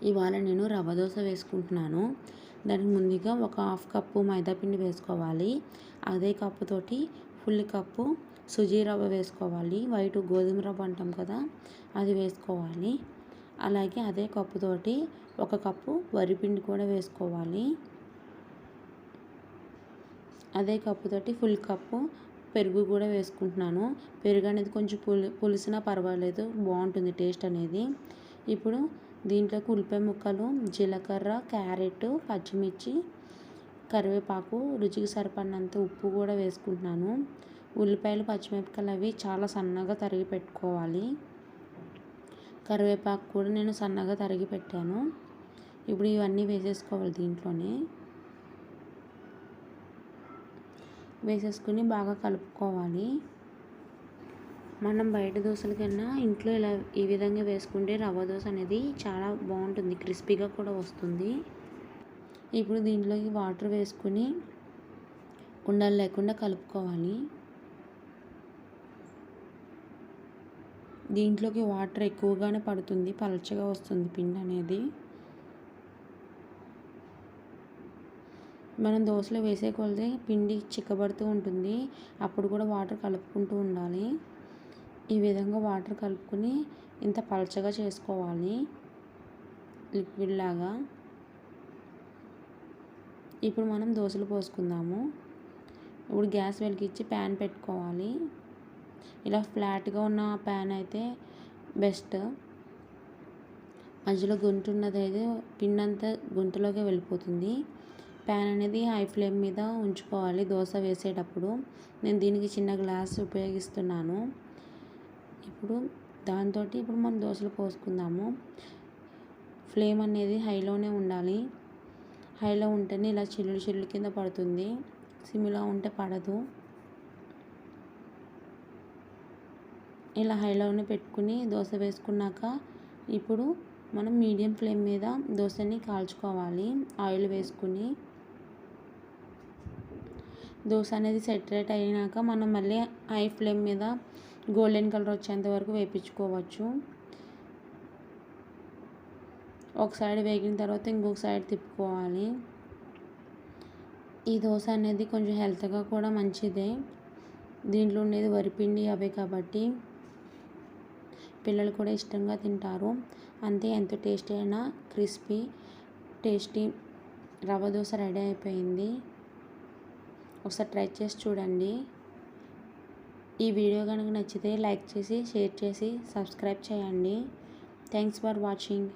ఇవాళ నేను రవ్వ దోశ వేసుకుంటున్నాను. దానికి ముందుగా ఒక హాఫ్ కప్పు మైదాపిండి వేసుకోవాలి. అదే కప్పుతోటి ఫుల్ కప్పు సుజీ రవ్వ వేసుకోవాలి. వైట్ గోధుమ రవ్వ అంటాం కదా, అది వేసుకోవాలి. అలాగే అదే కప్పుతోటి ఒక కప్పు వరిపిండి కూడా వేసుకోవాలి. అదే కప్పుతోటి ఫుల్ కప్పు పెరుగు కూడా వేసుకుంటున్నాను. పెరుగు అనేది కొంచెం పులిసినా పర్వాలేదు, బాగుంటుంది టేస్ట్ అనేది. ఇప్పుడు దీంట్లోకి ఉల్లిపాయ ముక్కలు, జీలకర్ర, క్యారెట్, పచ్చిమిర్చి, కరివేపాకు, రుచికి సరిపడినంత ఉప్పు కూడా వేసుకుంటున్నాను. ఉల్లిపాయలు, పచ్చిమిరపకాయలు అవి చాలా సన్నగా తరిగి పెట్టుకోవాలి. కరివేపాకు కూడా నేను సన్నగా తరిగి పెట్టాను. ఇప్పుడు ఇవన్నీ వేసేసుకోవాలి. దీంట్లోనే వేసేసుకుని బాగా కలుపుకోవాలి. మనం బయట దోశల కన్నా ఇంట్లో ఈ విధంగా వేసుకుంటే రవ్వ దోశ అనేది చాలా బాగుంటుంది, క్రిస్పీగా కూడా వస్తుంది. ఇప్పుడు దీంట్లోకి వాటర్ వేసుకుని ఉండలు లేకుండా కలుపుకోవాలి. దీంట్లోకి వాటర్ ఎక్కువగానే పడుతుంది, పలచగా వస్తుంది పిండి అనేది. మనం దోశలో వేసే కొలది పిండి చిక్కబడుతూ ఉంటుంది, అప్పుడు కూడా వాటర్ కలుపుకుంటూ ఉండాలి. ఈ విధంగా వాటర్ కలుపుకొని ఇంత పలచగా చేసుకోవాలి, లిక్విడ్ లాగా. ఇప్పుడు మనం దోశలు పోసుకుందాము. ఇప్పుడు గ్యాస్ వెలిగించి ప్యాన్ పెట్టుకోవాలి. ఇలా ఫ్లాట్గా ఉన్న ప్యాన్ అయితే బెస్ట్. మధ్యలో గుంట ఉన్నది అయితే పిండి అంతా గుంటలోకి వెళ్ళిపోతుంది. ప్యాన్ అనేది హై ఫ్లేమ్ మీద ఉంచుకోవాలి దోశ వేసేటప్పుడు. నేను దీనికి చిన్న గ్లాస్ ఉపయోగిస్తున్నాను. ఇప్పుడు ఇప్పుడు మనం దోశలు పోసుకుందాము. ఫ్లేమ్ అనేది హైలోనే ఉండాలి. హైలో ఉంటేనే ఇలా చిల్లులు చిల్లులు కింద పడుతుంది, సిమ్లో ఉంటే పడదు. ఇలా హైలోనే పెట్టుకుని దోశ వేసుకున్నాక ఇప్పుడు మనం మీడియం ఫ్లేమ్ మీద దోశని కాల్చుకోవాలి. ఆయిల్ వేసుకుని దోశ అనేది సెటరేట్ అయినాక మనం మళ్ళీ హై ఫ్లేమ్ మీద గోల్డెన్ కలర్ వచ్చేంత వరకు వేయించుకోవచ్చు. ఒక సైడ్ వేగిన తర్వాత ఇంకొక సైడ్ తిప్పుకోవాలి. ఈ దోశ అనేది కొంచెం హెల్త్గా కూడా మంచిదే. దీంట్లో ఉండేది వరిపిండి అవే కాబట్టి పిల్లలు కూడా ఇష్టంగా తింటారు. అంతే, ఎంతో టేస్టీ అయినా టేస్టీ రవ్వ దోశ రెడీ అయిపోయింది. ఒకసారి ట్రై చేసి చూడండి. ఈ వీడియో కనుక నచ్చితే లైక్ చేసి, షేర్ చేసి, సబ్స్క్రైబ్ చేయండి. Thanks for watching.